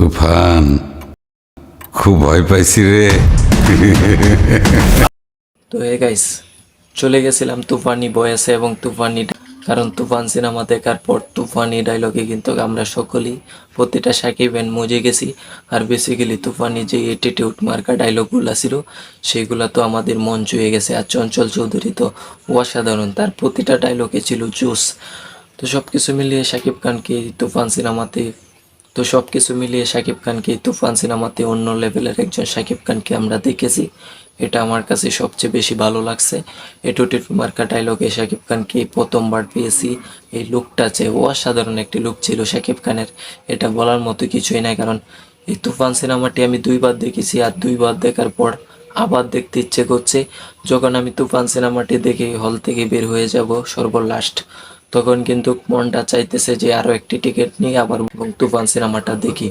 তুফান, খুব ভয় পাইছি রে। তো গাইস, চলে গেছিলাম তুফানি বয়েসে এবং তুফানি, কারণ তুফান সিনেমা দেখার পর তুফানি ডায়লগে কিন্তু আমরা সকলেই প্রতিটা সাকিবেন মজে গেছি। আর বেসিক্যালি তুফানি যে অ্যাটিটিউড মার্কা ডায়লগগুলো ছিল সেগুলো তো আমাদের মন ছুঁয়ে গেছে। আর চঞ্চল চৌধুরী তো অসাধারণ, তার প্রতিটা ডায়লগে ছিল জোস। তো সব কিছু মিলিয়ে শাকিব খানকে তুফান সিনেমাতে শাকিব খানকে তুফান সিনেমাতে অন্য লেভেলের একজন শাকিব খানকে আমরা দেখেছি। এটা আমার কাছে সবচেয়ে বেশি ভালো লাগছে। এটুটির মার্কা ডায়লগে শাকিব খানকে প্রথমবার পেয়েছি। এই লুকটা যে অসাধারণ একটি লুক ছিল শাকিব খানের, এটা বলার মতো কিছুই নাই। কারণ এই তুফান সিনেমাটি আমি দুইবার দেখেছি, আর দুইবার দেখার পর আবার দেখতে ইচ্ছে করছে। যখন আমি তুফান সিনেমাটি দেখে হল থেকে বের হয়ে যাব সর্বলাস্ট, তখন কিন্তু মনটা চাইতেছে যে আরও একটি টিকিট নিয়ে আবার এবং তুফান সিনেমাটা দেখি।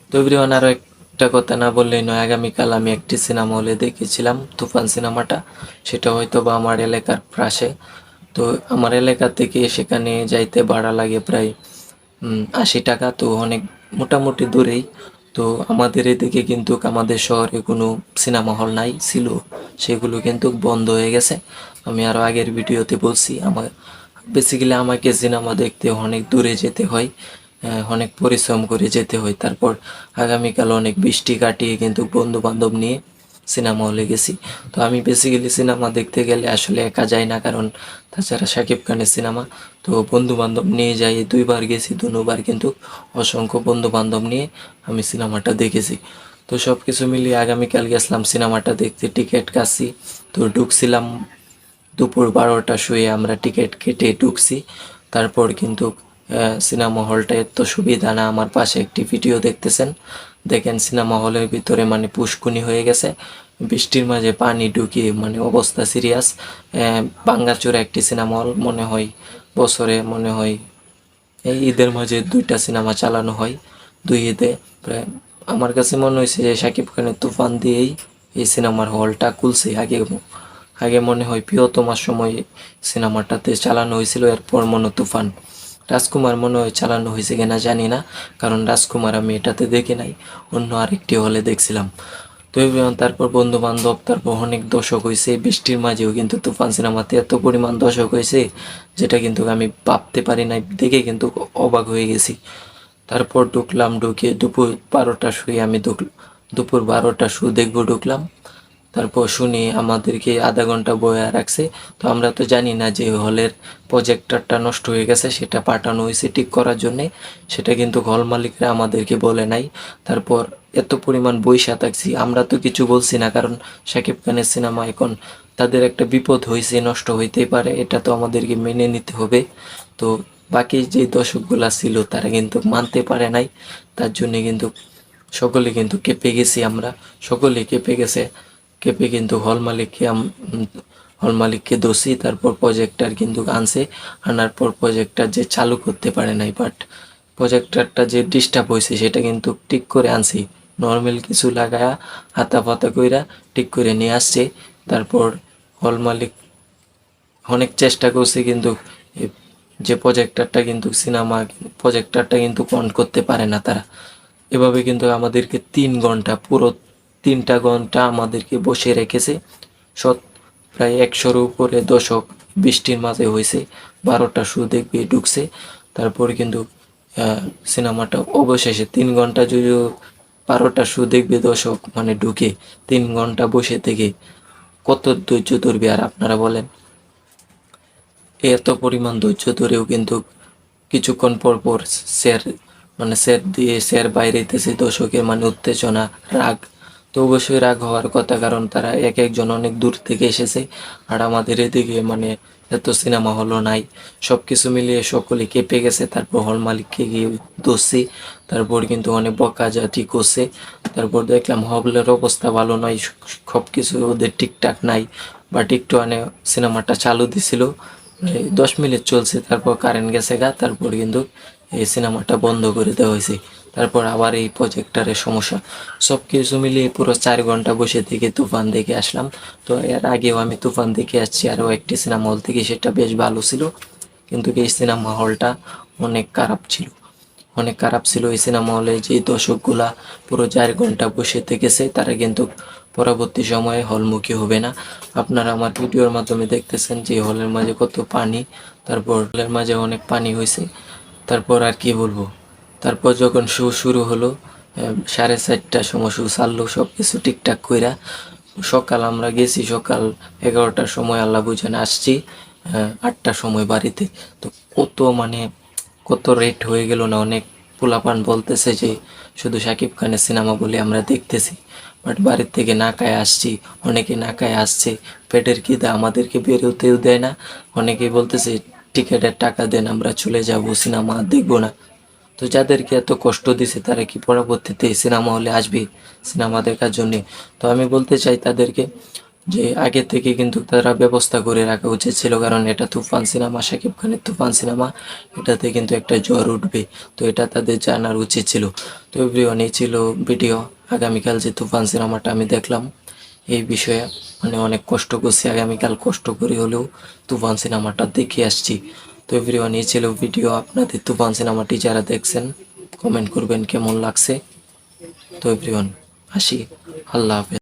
তো এভরিওয়ান, আরও একটা কথা না বললেই নয়, আগামীকাল আমি একটি সিনেমা হলে দেখেছিলাম তুফান সিনেমাটা। সেটা হয়তো বা আমার এলাকার পাশে। তো আমার এলাকা থেকে সেখানে যাইতে ভাড়া লাগে প্রায় 80 টাকা। তো অনেক মোটামুটি দূরেই। তো আমাদের এদিকে কিন্তু আমাদের শহরে কোনো সিনেমা হল নাই, ছিল সেগুলো কিন্তু বন্ধ হয়ে গেছে। আমি আরও আগের ভিডিওতে বলছি, বেসিক্যালি আমাকে সিনেমা দেখতে অনেক দূরে যেতে হয়, অনেক পরিশ্রম করে যেতে হয়। তারপর আগামীকাল অনেক বৃষ্টি কাটিয়ে কিন্তু বন্ধু বান্ধব নিয়ে সিনেমা হলে গেছি। তো আমি বেসিক্যালি সিনেমা দেখতে গেলে আসলে একা যাই না, কারণ তাছাড়া শাকিব খানের সিনেমা। তো বন্ধু বান্ধব নিয়ে যাই, দুইবার গেছি, দুবার কিন্তু অসংখ্য বন্ধু বান্ধব নিয়ে আমি সিনেমাটা দেখেছি। তো সব কিছু মিলিয়ে আগামীকাল গেছিলাম সিনেমাটা দেখতে, টিকিট কাটছি। তো ঢুকছিলাম দুপুর 12টা শুয়ে আমরা টিকিট কেটে ঢুকছি। তারপর কিন্তু সিনেমা হলটা এত সুবিধা না। আমার পাশে একটি ভিডিও দেখতেছেন, দেখেন সিনেমা হলের ভিতরে মানে পুষ্কুনি হয়ে গেছে, বৃষ্টির মাঝে পানি ঢুকিয়ে মানে অবস্থা সিরিয়াস। ভাঙ্গাচোরা একটি সিনেমা হল মনে হয়, বছরে মনে হয় এই ঈদের মাঝে দুইটা সিনেমা চালানো হয়, দুই ঈদে প্রায়। আমার কাছে মনে হয়েছে যে শাকিব খানের তুফান দিয়েই এই সিনেমার হলটা খুলছে। আগে আগে মনে হয় প্রিয়তমার সময় সিনেমাটাতে চালানো হয়েছিল, এরপর মনে তুফান। রাজকুমার মনে হয় চালানো হয়েছে কিনা জানি না, কারণ রাজকুমার আমি এটাতে দেখি নাই, অন্য আরেকটি হলে দেখছিলাম। তো তারপর বন্ধু বান্ধব, তারপর অনেক দর্শক হয়েছে বৃষ্টির মাঝেও, কিন্তু তুফান সিনেমাতে এত পরিমাণ দর্শক হয়েছে যেটা কিন্তু আমি ভাবতে পারি নাই, দেখে কিন্তু অবাক হয়ে গেছি। তারপর ঢুকলাম, ঢুকে দুপুর 12টা শুয়ে আমি দুপুর 12টা শু দেখবো ঢুকলাম। তারপর শুনি আমাদেরকে আধা ঘন্টা বয়া রাখছে। তো আমরা তো জানি না যে হলের প্রজেক্টরটা নষ্ট হয়ে গেছে, সেটা পাঠানো হয়েছে ঠিক করার জন্যে। সেটা কিন্তু হল মালিকরা আমাদেরকে বলে নাই। তারপর এত পরিমাণ বইসা থাকছি, আমরা তো কিছু বলছি না, কারণ শাকিব খানের সিনেমা এখন তাদের একটা বিপদ হয়েছে, নষ্ট হইতেই পারে, এটা তো আমাদেরকে মেনে নিতে হবে। তো বাকি যে দর্শকগুলা ছিল তারা কিন্তু মানতে পারে নাই, তার জন্যে কিন্তু সকলে কিন্তু কেঁপে গেছি আমরা, সকলে কেঁপে গেছে। কেঁপে কিন্তু হল মালিককে দোষী। তারপর প্রজেক্টর কিন্তু আনছে, আনার পর প্রজেক্টর যে চালু করতে পারে নাই, বাট প্রজেক্টরটা যে ডিস্টার্ব হয়েছে সেটা কিন্তু ঠিক করে আনছি, নর্মাল কিছু লাগায়া হাতা ফাতা কইরা ঠিক করে নিয়ে আসছে। তারপর হল মালিক অনেক চেষ্টা করছে, কিন্তু এ যে প্রজেক্টরটা কিন্তু অন করতে পারে না তারা। এভাবে কিন্তু আমাদেরকে 3 ঘন্টা, পুরো 3টা ঘন্টা আমাদেরকে বসে রেখেছে। সৎ প্রায় 100-র উপরে দর্শক বৃষ্টির মাঝে হয়েছে, 12টা শো দেখবে ঢুকছে। তারপর কিন্তু সিনেমাটা অবশেষে 3 ঘন্টা যদি 12টা শো দেখবে দর্শক মানে ঢুকে 3 ঘন্টা বসে থেকে কত ধৈর্য ধরবে আর আপনারা বলেন। এত পরিমাণ ধৈর্য ধরেও কিন্তু কিছুক্ষণ পর পর স্যার স্যার দিয়ে স্যার বাইরেতেছে দর্শকের মানে উত্তেজনা, রাগ। তো অবশ্যই রাগ হওয়ার কথা, কারণ তারা এক একজন অনেক দূর থেকে এসেছে, আর আমাদের এদিকে মানে এত সিনেমা হলও নাই। সব কিছু মিলিয়ে সকলে কেঁপে গেছে। তারপর হল মালিককে গিয়ে দোষী, তারপর কিন্তু অনেক বকাঝাটি করছে। তারপর দেখলাম হলের অবস্থা ভালো নয়, সব কিছু ওদের ঠিকঠাক নাই, বাট একটু সিনেমাটা চালু দিছিল, 10 মিনিট চলছে, তারপর কারেন্ট গেছে গা, তারপর কিন্তু এই সিনেমাটা বন্ধ করে দেওয়া হয়েছে। তারপর আবার এই প্রজেক্টরের সমস্যা, সব কিছু মিলিয়ে পুরো 4 ঘন্টা বসে থেকে তুফান দেখে আসলাম। তো এর আগেও আমি তুফান দেখে আসছি আরও একটি সিনেমা হল থেকে, সেটা বেশ ভালো ছিল, কিন্তু এই সিনেমা হলটা অনেক খারাপ ছিল। অনেক খারাপ ছিল। এই সিনেমা হলে যে দর্শকগুলা পুরো 4 ঘন্টা বসে থেকেছে তারা কিন্তু পরবর্তী সময়ে হলমুখী হবে না। আপনারা আমার ভিডিওর মাধ্যমে দেখতেছেন যে হলের মাঝে কত পানি, তারপর হলের মাঝে অনেক পানি হয়েছে। তারপর আর কি বলবো, তারপর যখন শো শুরু হলো 4:30টার সময় শো ছাড়লো, সব কিছু ঠিকঠাক কইরা সকাল আমরা গেছি সকাল 11টার সময়, আল্লাহ বুঝেন আসছি 8টার সময় বাড়িতে। তো কত রেট হয়ে গেল না। অনেক পোলাপান বলতেছে যে শুধু শাকিব খানের সিনেমা বলে আমরা দেখতেছি, বাট বাড়ির থেকে না খায় আসছি, অনেকে না খায় আসছে, পেটের খিদা আমাদেরকে বেরোতেও দেয় না। অনেকেই বলতেছে টিকিটের টাকা দেন, আমরা চলে যাব, সিনেমা দেখবো না। তো যাদেরকে এত কষ্ট দিছে তারা কি পরবর্তীতে সিনেমা হলে আসবে সিনেমা দেখার জন্যে? তো আমি বলতে চাই তাদেরকে যে আগে থেকে কিন্তু তারা ব্যবস্থা করে রাখা উচিত ছিল, কারণ এটা তুফান সিনেমা, শাকিব খানের তুফান সিনেমা, এটাতে কিন্তু একটা জ্বর উঠবে। তো এটা তাদের জানার উচিত ছিল। তো এভরিওয়ান, এই ছিল ভিডিও। আগামীকাল যে তুফান সিনেমাটা আমি দেখলাম এই বিষয়ে অনেক কষ্ট করছি, আগামীকাল কষ্ট করে হলেও তুফান সিনেমাটা দেখে আসছি। তো এভরিওয়ান, এই ছিল ভিডিও। আপনাদের তুফান সিনেমাটি যারা দেখছেন কমেন্ট করবেন কেমন লাগছে। তো এভরিওয়ান, আসি, আল্লাহ হাফেজ।